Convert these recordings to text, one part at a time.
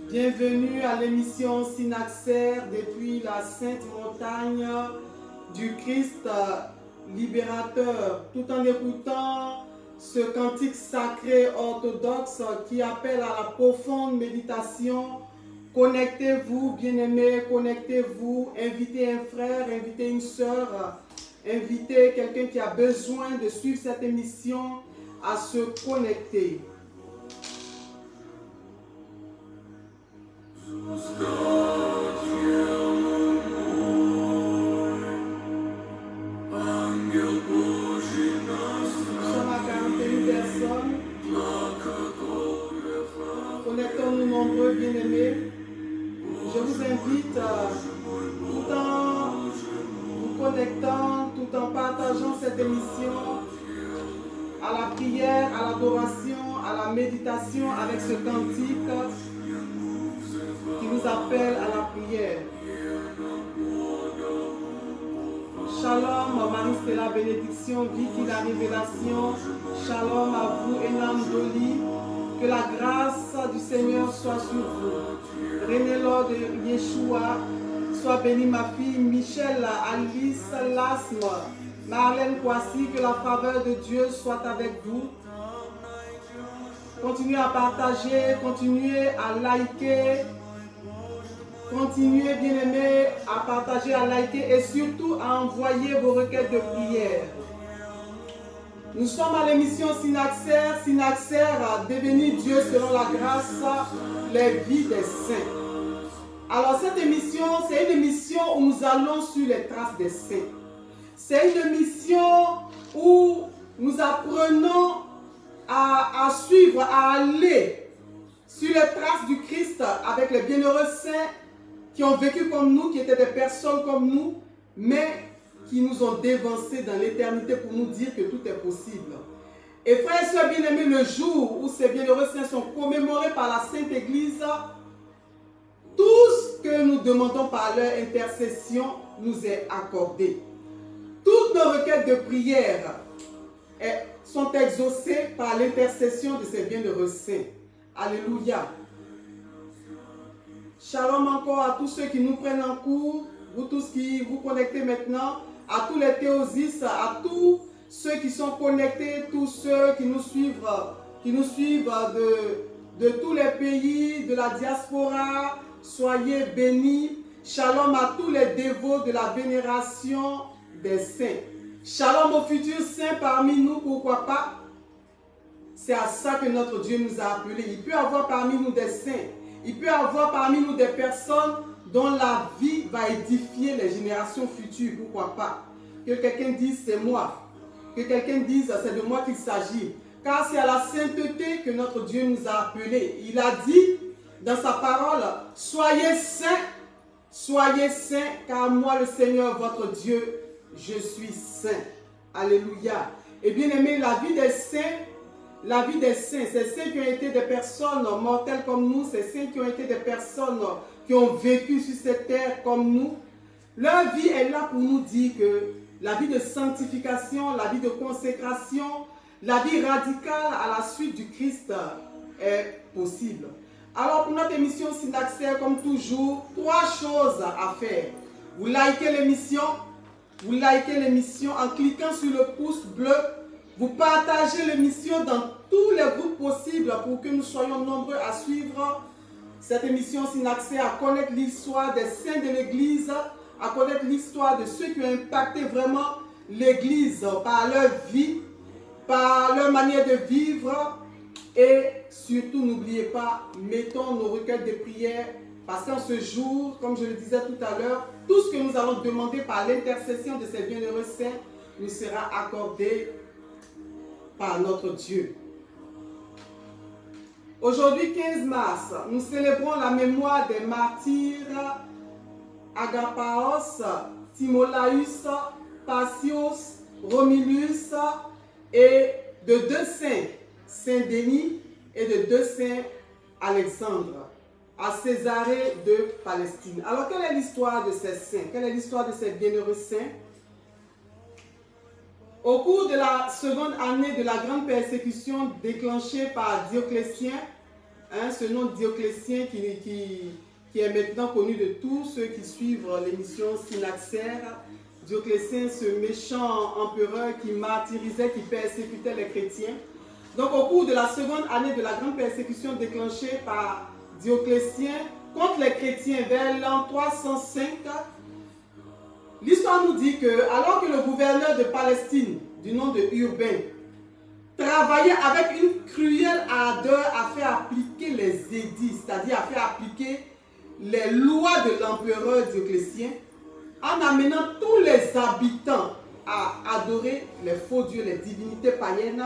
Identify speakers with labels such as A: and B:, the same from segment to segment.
A: Bienvenue à l'émission Synaxaire depuis la Sainte Montagne du Christ libérateur, tout en écoutant ce cantique sacré orthodoxe qui appelle à la profonde méditation Connectez-vous, bien-aimés, connectez-vous. Invitez un frère, invitez une sœur, invitez quelqu'un qui a besoin de suivre cette émission à se connecter. Nous sommes à 41 personnes. Connectons-nous nombreux, bien-aimés. Je vous invite, tout en vous connectant, tout en partageant cette émission, à la prière, à l'adoration, à la méditation avec ce cantique qui nous appelle à la prière. Shalom, Marie-Stella, bénédiction, Vicky, la révélation. Shalom à vous, Enam Doli. Que la grâce du Seigneur soit sur vous. René Lord de Yeshua, sois bénie ma fille. Michel, Alice, Lasme, Marlène Kwasi, que la faveur de Dieu soit avec vous. Continuez à partager, continuez à liker. Continuez, bien-aimés, à partager, à liker et surtout à envoyer vos requêtes de prière. Nous sommes à l'émission Synaxaire, devenir Dieu selon la grâce, les vies des saints. Alors cette émission, c'est une émission où nous allons sur les traces des saints. C'est une émission où nous apprenons à suivre, à aller sur les traces du Christ avec les bienheureux saints qui ont vécu comme nous, qui étaient des personnes comme nous, mais qui nous ont dévancés dans l'éternité pour nous dire que tout est possible. Et frères et sœurs bien-aimés, le jour où ces bienheureux saints sont commémorés par la Sainte Église, tout ce que nous demandons par leur intercession nous est accordé. Toutes nos requêtes de prière sont exaucées par l'intercession de ces bienheureux saints. Alléluia. Shalom encore à tous ceux qui nous prennent en cours, vous tous qui vous connectez maintenant, à tous les théosistes, à tous ceux qui sont connectés, tous ceux qui nous suivent de tous les pays, de la diaspora, soyez bénis. Shalom à tous les dévots de la vénération des saints. Shalom aux futurs saints parmi nous, pourquoi pas? C'est à ça que notre Dieu nous a appelés. Il peut y avoir parmi nous des saints. Il peut y avoir parmi nous des personnes dont la vie va édifier les générations futures, pourquoi pas. Que quelqu'un dise c'est moi, que quelqu'un dise c'est de moi qu'il s'agit. Car c'est à la sainteté que notre Dieu nous a appelés. Il a dit dans sa parole, soyez saints, car moi le Seigneur votre Dieu, je suis saint. Alléluia. Et bien aimé, la vie des saints, ces saints qui ont été des personnes mortelles comme nous, ces saints qui ont été des personnes qui ont vécu sur cette terre comme nous, leur vie est là pour nous dire que la vie de sanctification, la vie de consécration, la vie radicale à la suite du Christ est possible. Alors pour notre émission Synaxaire, comme toujours, 3 choses à faire. Vous likez l'émission en cliquant sur le pouce bleu. Vous partagez l'émission dans tous les groupes possibles pour que nous soyons nombreux à suivre cette émission Synaxaire, à connaître l'histoire des saints de l'Église, à connaître l'histoire de ceux qui ont impacté vraiment l'Église par leur vie, par leur manière de vivre. Et surtout, n'oubliez pas, mettons nos requêtes de prière, parce qu'en ce jour, comme je le disais tout à l'heure, tout ce que nous allons demander par l'intercession de ces bienheureux saints nous sera accordé par notre Dieu. Aujourd'hui, 15 mars, nous célébrons la mémoire des martyrs Agapaos, Timolaus, Passios, Romulus et de 2 saints, Saint Denis et de 2 saints Alexandre, à Césarée de Palestine. Alors, quelle est l'histoire de ces saints? Quelle est l'histoire de ces bienheureux saints? Au cours de la seconde année de la grande persécution déclenchée par Dioclétien, ce nom Dioclétien qui est maintenant connu de tous ceux qui suivent l'émission Synaxaire, Dioclétien, ce méchant empereur qui martyrisait, qui persécutait les chrétiens. Donc au cours de la seconde année de la grande persécution déclenchée par Dioclétien contre les chrétiens vers l'an 305, l'histoire nous dit que alors que le gouverneur de Palestine, du nom de Urbain, travaillait avec une cruelle ardeur à faire appliquer les édits, c'est-à-dire à faire appliquer les lois de l'empereur Dioclétien, en amenant tous les habitants à adorer les faux dieux, les divinités païennes,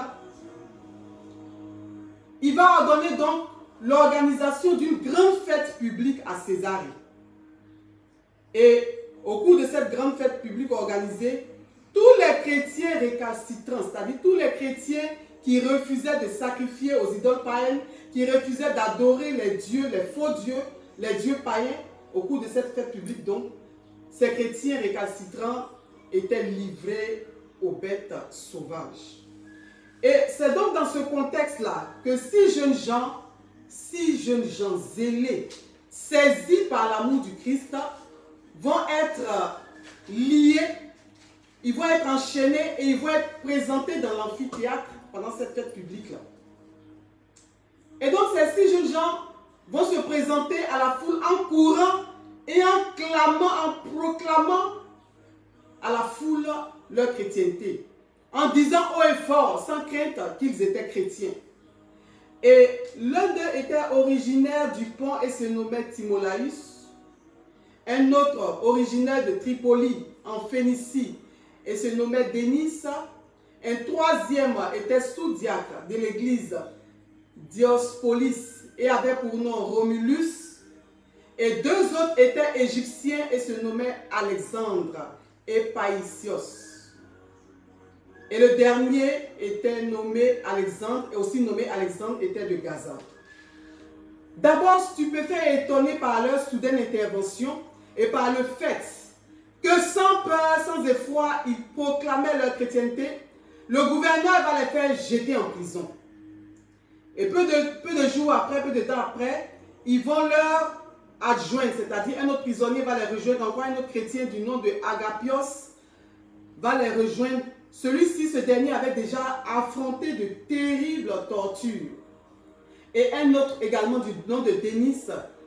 A: il va ordonner donc l'organisation d'une grande fête publique à Césarée. Et au cours de cette grande fête publique organisée, tous les chrétiens récalcitrants, c'est-à-dire tous les chrétiens qui refusaient de sacrifier aux idoles païennes, qui refusaient d'adorer les dieux, les faux dieux, les dieux païens, au cours de cette fête publique donc, ces chrétiens récalcitrants étaient livrés aux bêtes sauvages. Et c'est donc dans ce contexte-là que six jeunes gens zélés, saisis par l'amour du Christ, vont être liés, ils vont être enchaînés et ils vont être présentés dans l'amphithéâtre pendant cette fête publique-là. Et donc ces six jeunes gens vont se présenter à la foule en courant et en clamant, en proclamant à la foule leur chrétienté, en disant haut et fort, sans crainte, qu'ils étaient chrétiens. Et l'un d'eux était originaire du Pont et se nommait Timolaïus, un autre originaire de Tripoli, en Phénicie, et se nommait Denis, un troisième était sous-diacre de l'église Diospolis et avait pour nom Romulus, et deux autres étaient égyptiens et se nommaient Alexandre et Païsios. Et le dernier était nommé Alexandre, et aussi nommé Alexandre, était de Gaza. D'abord stupéfaits et étonnés par leur soudaine intervention et par le fait que sans peur, sans effroi, ils proclamaient leur chrétienté, le gouverneur va les faire jeter en prison. Et peu de jours après, peu de temps après, ils vont leur adjoindre, c'est-à-dire un autre prisonnier va les rejoindre, encore un autre chrétien du nom de Agapios va les rejoindre. Celui-ci, ce dernier, avait déjà affronté de terribles tortures. Et un autre également du nom de Denis,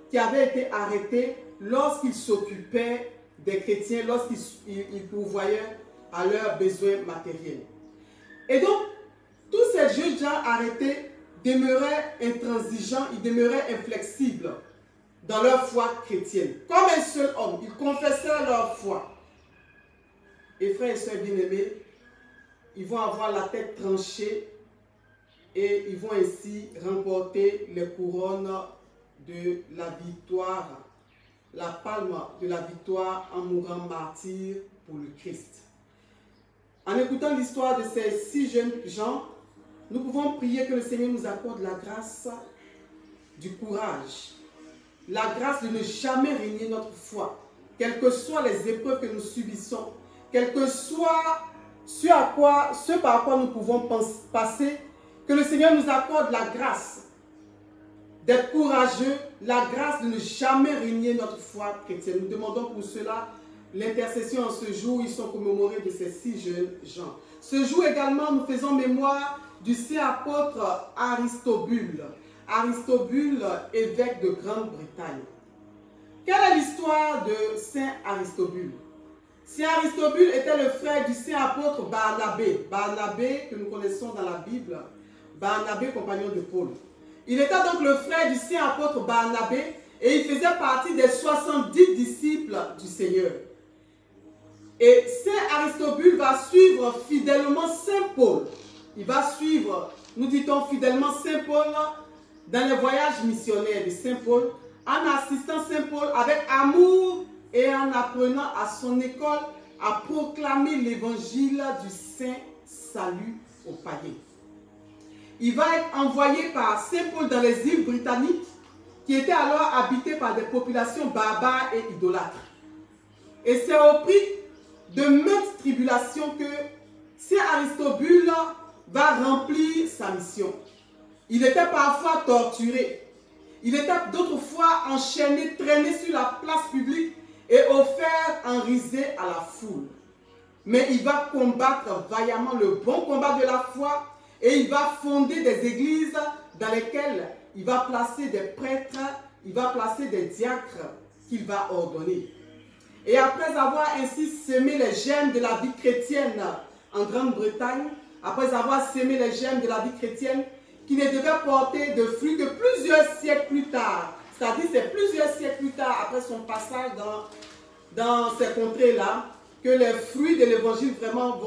A: qui avait été arrêté lorsqu'il s'occupait des chrétiens, lorsqu'il pourvoyait à leurs besoins matériels. Et donc, tous ces jeunes gens arrêtés demeuraient intransigeants, ils demeuraient inflexibles dans leur foi chrétienne. Comme un seul homme, ils confessaient leur foi. Et frères et sœurs bien-aimés, ils vont avoir la tête tranchée et ils vont ainsi remporter les couronnes de la victoire, la palme de la victoire en mourant martyr pour le Christ. En écoutant l'histoire de ces six jeunes gens, nous pouvons prier que le Seigneur nous accorde la grâce du courage, la grâce de ne jamais régner notre foi, quelles que soient les épreuves que nous subissons, quel que soit ce par quoi nous pouvons passer, que le Seigneur nous accorde la grâce d'être courageux, la grâce de ne jamais régner notre foi chrétienne. Nous demandons pour cela l'intercession en ce jour. Ils sont commémorés de ces six jeunes gens. Ce jour également, nous faisons mémoire du saint apôtre Aristobule. Aristobule, évêque de Grande-Bretagne. Quelle est l'histoire de saint Aristobule? Saint Aristobule était le frère du saint apôtre Barnabé. Barnabé, que nous connaissons dans la Bible. Barnabé, compagnon de Paul. Il était donc le frère du saint apôtre Barnabé et il faisait partie des 70 disciples du Seigneur. Et saint Aristobule va suivre fidèlement saint Paul. Il va suivre, nous dit-on fidèlement saint Paul dans les voyages missionnaires de saint Paul, en assistant saint Paul avec amour et en apprenant à son école à proclamer l'évangile du saint salut aux païens. Il va être envoyé par saint Paul dans les îles britanniques qui étaient alors habitées par des populations barbares et idolâtres. Et c'est au prix de maintes tribulations que saint Aristobule va remplir sa mission. Il était parfois torturé. Il était d'autres fois enchaîné, traîné sur la place publique et offert en risée à la foule. Mais il va combattre vaillamment le bon combat de la foi et il va fonder des églises dans lesquelles il va placer des prêtres il va placer des diacres qu'il va ordonner. Et après avoir ainsi semé les germes de la vie chrétienne en Grande-Bretagne, après avoir semé les germes de la vie chrétienne, qui ne devait porter de fruits que plusieurs siècles plus tard, c'est-à-dire c'est plusieurs siècles plus tard, après son passage dans ces contrées-là, que les fruits de l'évangile vraiment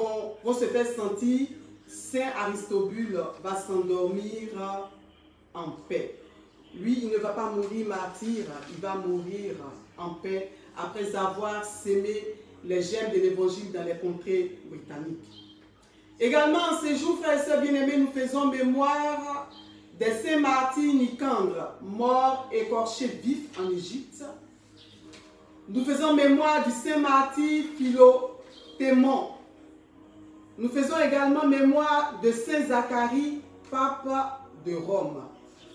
A: vont se faire sentir. Saint Aristobule va s'endormir en paix. Lui, il ne va pas mourir martyr, il va mourir en paix après avoir sémé les germes de l'évangile dans les contrées britanniques. Également, en ces jours, frères et sœurs bien-aimés, nous faisons mémoire des saints martyrs Nicandre, mort écorché vif en Égypte. Nous faisons mémoire du saint martyr Philothémon. Nous faisons également mémoire de saint Zacharie, pape de Rome.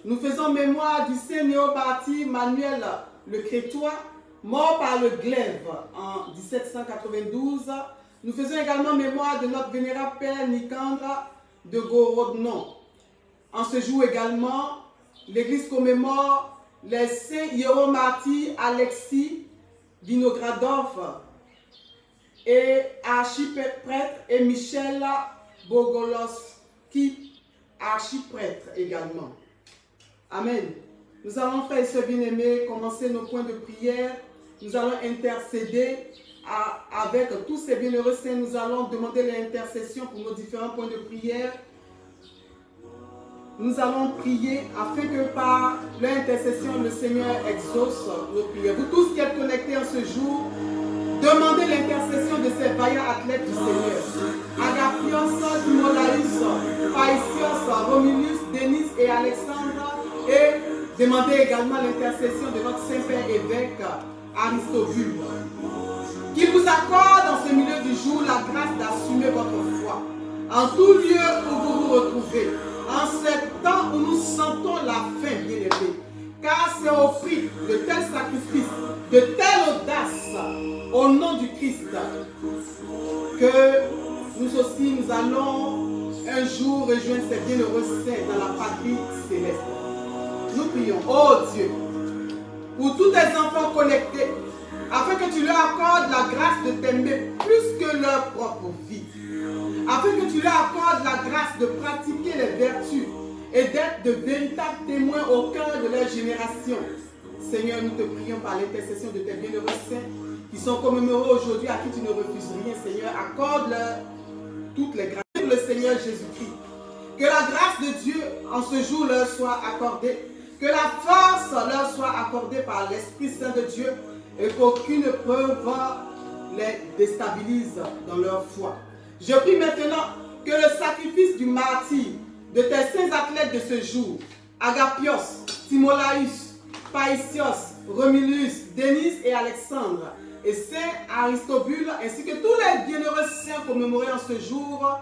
A: Nous faisons mémoire du saint néo-martyr Manuel le Crétois, mort par le glaive en 1792. Nous faisons également mémoire de notre vénérable père Nicandre de Gorodnon. En ce jour également, l'Église commémore les saints hiéromartyrs Alexis Vinogradov et archiprêtre, et Michel Bogolowski, archiprêtre également. Amen. Nous allons, frères et sœurs bien-aimés, commencer nos points de prière. Nous allons intercéder avec tous ces bienheureux saints. Nous allons demander l'intercession pour nos différents points de prière. Nous allons prier afin que par l'intercession, le Seigneur exauce nos prières. Vous tous qui êtes connectés en ce jour, demandez l'intercession de ces vaillants athlètes du Seigneur. Agapios, Timolaïs, Païsios, Romulus, Denis et Alexandre. Et demandez également l'intercession de notre Saint-Père évêque Aristobule. Qu'il vous accorde en ce milieu du jour la grâce d'assumer votre foi. En tout lieu où vous vous retrouvez, en ce temps où nous sentons la faim, bien-aimés, car c'est au prix de tel sacrifice, de telle audace, au nom du Christ, que nous aussi nous allons un jour rejoindre ces bienheureux saints dans la patrie céleste. Nous prions, oh Dieu, pour tous tes enfants connectés, afin que tu leur accordes la grâce de t'aimer plus que leur propre vie, afin que tu leur accordes la grâce de pratiquer les vertus et d'être de véritables témoins au cœur de leur génération. Seigneur, nous te prions par l'intercession de tes bienheureux saints qui sont commémorés aujourd'hui, à qui tu ne refuses rien. Seigneur, accorde-leur toutes les grâces. Le Seigneur Jésus-Christ, que la grâce de Dieu en ce jour leur soit accordée, que la force leur soit accordée par l'Esprit Saint de Dieu et qu'aucune preuve les déstabilise dans leur foi. Je prie maintenant que le sacrifice du martyr de tes saints athlètes de ce jour, Agapios, Timolaïus, Païsios, Romulus, Denis et Alexandre, et Saint Aristobule, ainsi que tous les bienheureux saints commémorés en ce jour,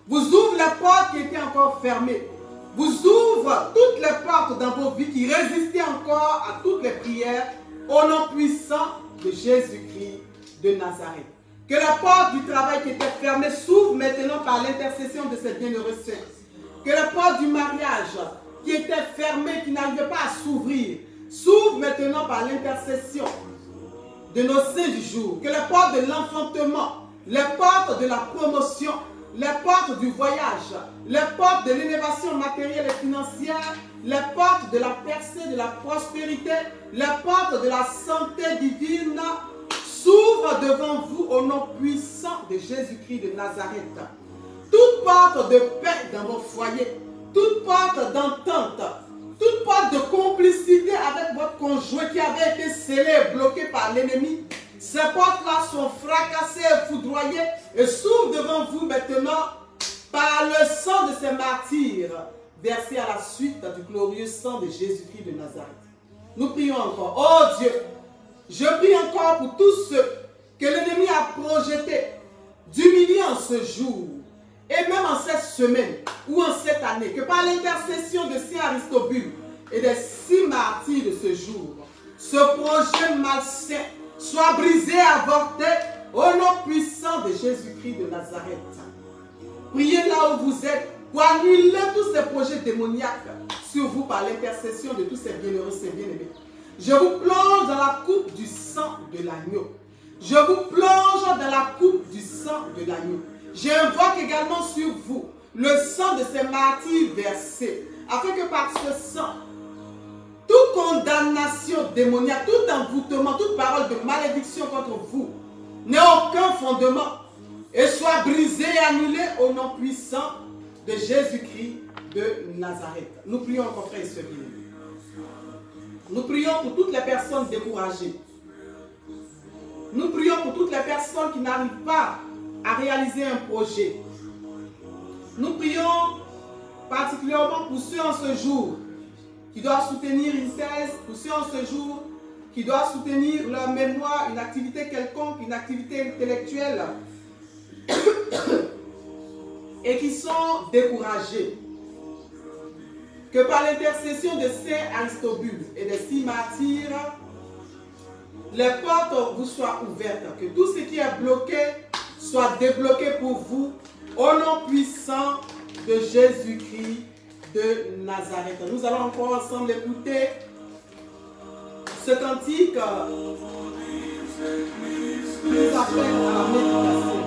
A: vous ouvre les portes qui étaient encore fermées. Vous ouvre toutes les portes dans vos vies qui résistaient encore à toutes les prières, au nom puissant de Jésus-Christ de Nazareth. Que la porte du travail qui était fermée s'ouvre maintenant par l'intercession de ces bienheureux saints. Que la porte du mariage qui était fermée, qui n'arrivait pas à s'ouvrir, s'ouvre maintenant par l'intercession de nos saints du jour. Que les portes de l'enfantement, les portes de la promotion, les portes du voyage, les portes de l'élévation matérielle et financière, les portes de la percée, de la prospérité, les portes de la santé divine s'ouvrent devant vous au nom puissant de Jésus-Christ de Nazareth. Toute porte de paix dans vos foyers, toute porte d'entente, toute porte de complicité avec votre conjoint qui avait été scellé et bloqué par l'ennemi, ces portes-là sont fracassées et foudroyées et s'ouvrent devant vous maintenant par le sang de ces martyrs versé à la suite du glorieux sang de Jésus-Christ de Nazareth. Nous prions encore. Oh Dieu, je prie encore pour tous ceux que l'ennemi a projetés d'humilier en ce jour et même en cette semaine ou en cette année, que par l'intercession de Saint Aristobule et des 6 martyrs de ce jour, ce projet malsain soit brisé et avorté au nom puissant de Jésus-Christ de Nazareth. Priez là où vous êtes pour annuler tous ces projets démoniaques sur vous par l'intercession de tous ces bienheureux, ces bien-aimés. Je vous plonge dans la coupe du sang de l'agneau. Je vous plonge dans la coupe du sang de l'agneau. J'invoque également sur vous le sang de ces martyrs versés, afin que par ce sang, toute condamnation démoniaque, tout envoûtement, toute parole de malédiction contre vous n'ait aucun fondement et soit brisée et annulée au nom puissant de Jésus-Christ de Nazareth. Nous prions encore, frères et sœurs. Nous prions pour toutes les personnes découragées. Nous prions pour toutes les personnes qui n'arrivent pas à réaliser un projet. Nous prions particulièrement pour ceux en ce jour qui doivent soutenir une thèse, pour ceux en ce jour qui doivent soutenir leur mémoire, une activité quelconque, une activité intellectuelle, et qui sont découragés. Que par l'intercession de Saint Aristobule et des 6 martyrs, les portes vous soient ouvertes, que tout ce qui est bloqué soit débloqué pour vous, au nom puissant de Jésus-Christ de Nazareth. Nous allons encore ensemble écouter ce cantique qui nous appelle à la méditation.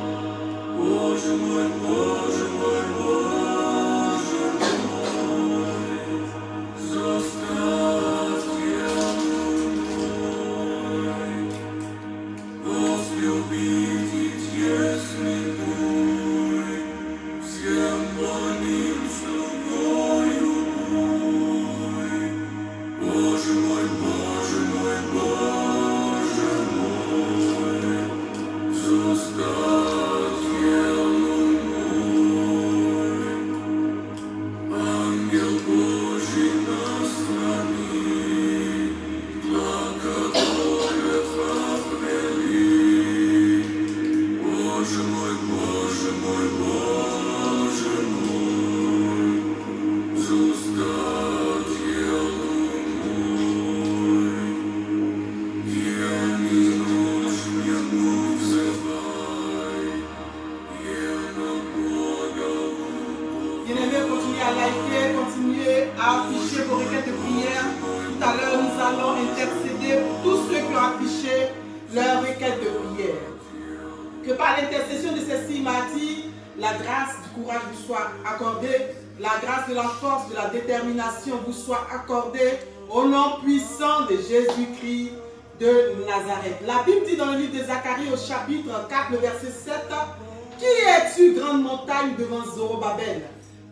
A: Vous soit accordée au nom puissant de Jésus-Christ de Nazareth. La Bible dit dans le livre de Zacharie au chapitre 4, le verset 7, « Qui es-tu, grande montagne, devant Zorobabel?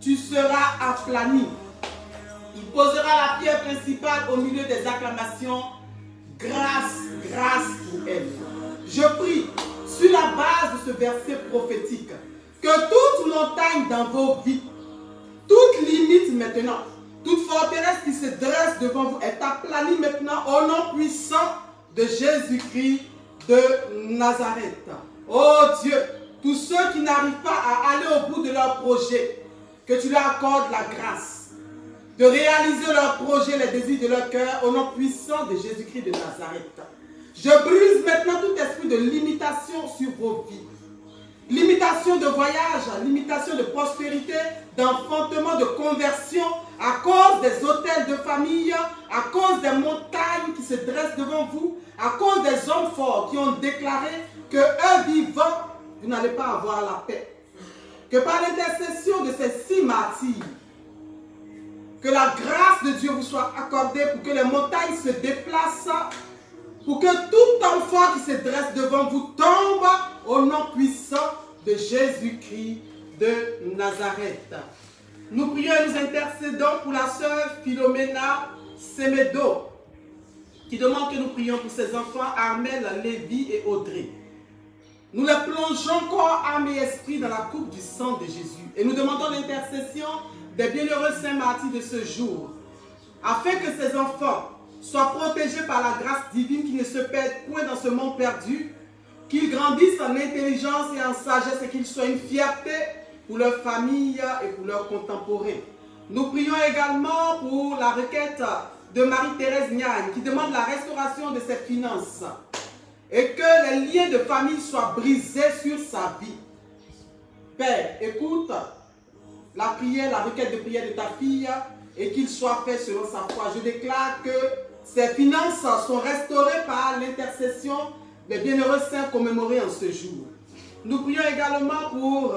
A: Tu seras aplani. Il posera la pierre principale au milieu des acclamations. Grâce, grâce pour elle. » Je prie, sur la base de ce verset prophétique, que toute montagne dans vos vies, toute limite maintenant, toute forteresse qui se dresse devant vous est aplanie maintenant au nom puissant de Jésus-Christ de Nazareth. Oh Dieu, tous ceux qui n'arrivent pas à aller au bout de leur projet, que tu leur accordes la grâce de réaliser leur projet, les désirs de leur cœur au nom puissant de Jésus-Christ de Nazareth. Je brise maintenant tout esprit de limitation sur vos vies. Limitation de voyage, limitation de prospérité, d'enfantement, de conversion, à cause des hôtels de famille, à cause des montagnes qui se dressent devant vous, à cause des hommes forts qui ont déclaré que eux vivants, vous n'allez pas avoir la paix. Que par l'intercession de ces 6 martyrs, que la grâce de Dieu vous soit accordée pour que les montagnes se déplacent, pour que tout enfant qui se dresse devant vous tombe au nom puissant de Jésus-Christ de Nazareth. Nous prions et nous intercédons pour la sœur Philomena Semedo, qui demande que nous prions pour ses enfants Armel, Lévi et Audrey. Nous les plongeons corps, âme et esprit dans la coupe du sang de Jésus. Et nous demandons l'intercession des bienheureux saints martyrs de ce jour, afin que ces enfants soient protégés par la grâce divine, qui ne se perdent point dans ce monde perdu, qu'ils grandissent en intelligence et en sagesse et qu'ils soient une fierté pour leur famille et pour leurs contemporains. Nous prions également pour la requête de Marie-Thérèse Niagne qui demande la restauration de ses finances et que les liens de famille soient brisés sur sa vie. Père, écoute la prière, la requête de prière de ta fille et qu'il soit fait selon sa foi. Je déclare que ses finances sont restaurées par l'intercession des bienheureux saints commémorés en ce jour. Nous prions également pour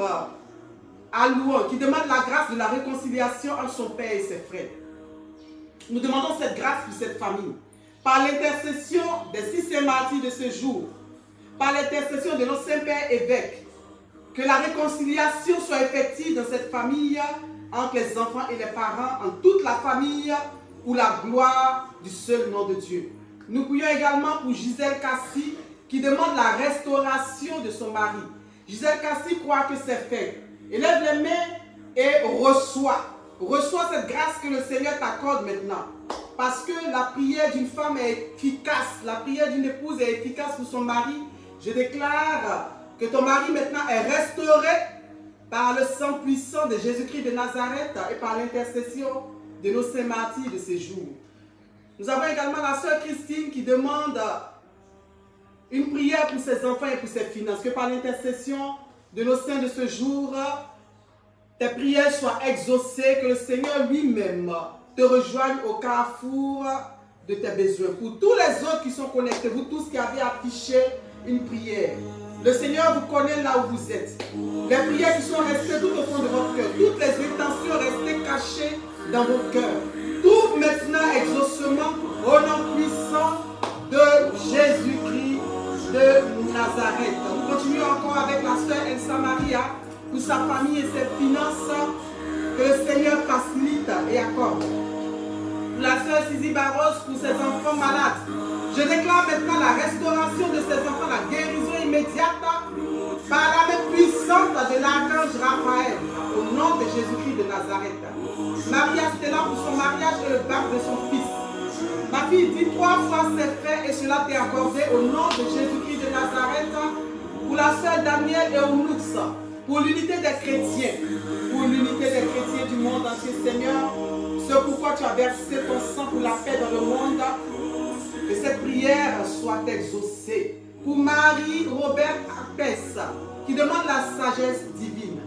A: Alouan, qui demande la grâce de la réconciliation entre son père et ses frères. Nous demandons cette grâce pour cette famille. Par l'intercession des 6 martyrs de ce jour, par l'intercession de nos saints-pères évêques, que la réconciliation soit effective dans cette famille, entre les enfants et les parents, en toute la famille, pour la gloire du seul nom de Dieu. Nous prions également pour Gisèle Cassi, qui demande la restauration de son mari. Gisèle Cassi croit que c'est fait. Élève les mains et reçoit. Reçois cette grâce que le Seigneur t'accorde maintenant. Parce que la prière d'une femme est efficace. La prière d'une épouse est efficace pour son mari. Je déclare que ton mari maintenant est restauré par le sang puissant de Jésus-Christ de Nazareth et par l'intercession de nos saints martyrs de ces jours. Nous avons également la sœur Christine qui demande une prière pour ses enfants et pour ses finances. Que par l'intercession de nos saints de ce jour, tes prières soient exaucées, que le Seigneur lui-même te rejoigne au carrefour de tes besoins. Pour tous les autres qui sont connectés, vous tous qui avez affiché une prière, le Seigneur vous connaît là où vous êtes. Les prières qui sont restées tout au fond de votre cœur, toutes les intentions restées cachées dans vos cœurs, tout maintenant exaucement au nom puissant de Jésus-Christ de Nazareth. Nous continuons encore avec la sœur Elsa Maria pour sa famille et ses finances, que le Seigneur facilite et accorde. Pour la sœur Sisi Barros pour ses enfants malades, je déclare maintenant la restauration de ses enfants, la guérison immédiate par la main puissante de l'archange Raphaël, au nom de Jésus-Christ de Nazareth. Maria Stella pour son mariage et le baptême de son fils. Ma fille, dis 3 fois c'est fait et cela t'est accordé au nom de Jésus-Christ de Nazareth. Pour la sœur Daniel et Ounux, pour l'unité des chrétiens, du monde entier, Seigneur, c'est pourquoi tu as versé ton sang pour la paix dans le monde. Que cette prière soit exaucée. Pour Marie-Robert Apès, qui demande la sagesse divine.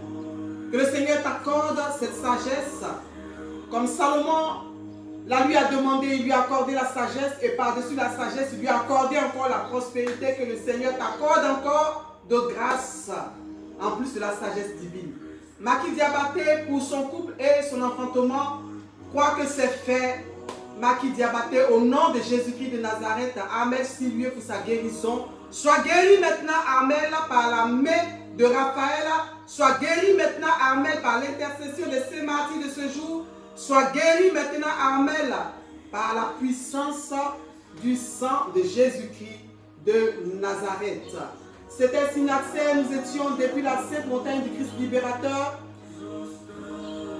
A: Que le Seigneur t'accorde cette sagesse. Comme Salomon la lui a demandé, il lui a accordé la sagesse. Et par-dessus la sagesse, il lui a accordé encore la prospérité. Que le Seigneur t'accorde encore de grâce. En plus de la sagesse divine. Maki Diabaté pour son couple et son enfantement. Crois que c'est fait. Maki Diabaté, au nom de Jésus-Christ de Nazareth, Armel Silieu pour sa guérison. Sois guéri maintenant, Armel, par la main de Raphaël. Sois guéri maintenant, Armel, par l'intercession de ces martyrs de ce jour. Sois guéri maintenant, Armel, par la puissance du sang de Jésus-Christ de Nazareth. C'était Synaxaire, nous étions depuis la sainte montagne du Christ libérateur.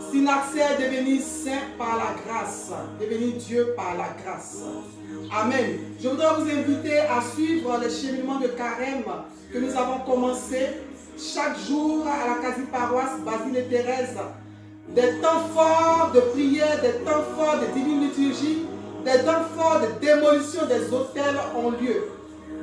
A: Synaxaire devenu saint par la grâce, devenu Dieu par la grâce. Amen. Je voudrais vous inviter à suivre le cheminement de carême que nous avons commencé chaque jour à la quasi-paroisse Basile et Thérèse. Des temps forts de prière, des temps forts de divine liturgie, des temps forts de démolition des autels ont lieu.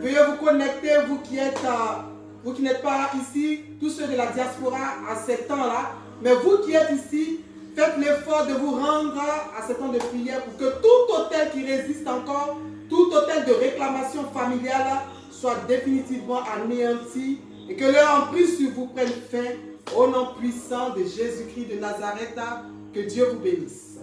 A: Veuillez vous connecter, vous qui n'êtes pas ici, tous ceux de la diaspora à ces temps-là. Mais vous qui êtes ici, faites l'effort de vous rendre à ce temps de prière pour que tout autel qui résiste encore, tout autel de réclamation familiale soit définitivement anéanti et que leur emprise sur vous prenne fin au nom puissant de Jésus-Christ de Nazareth. Que Dieu vous bénisse.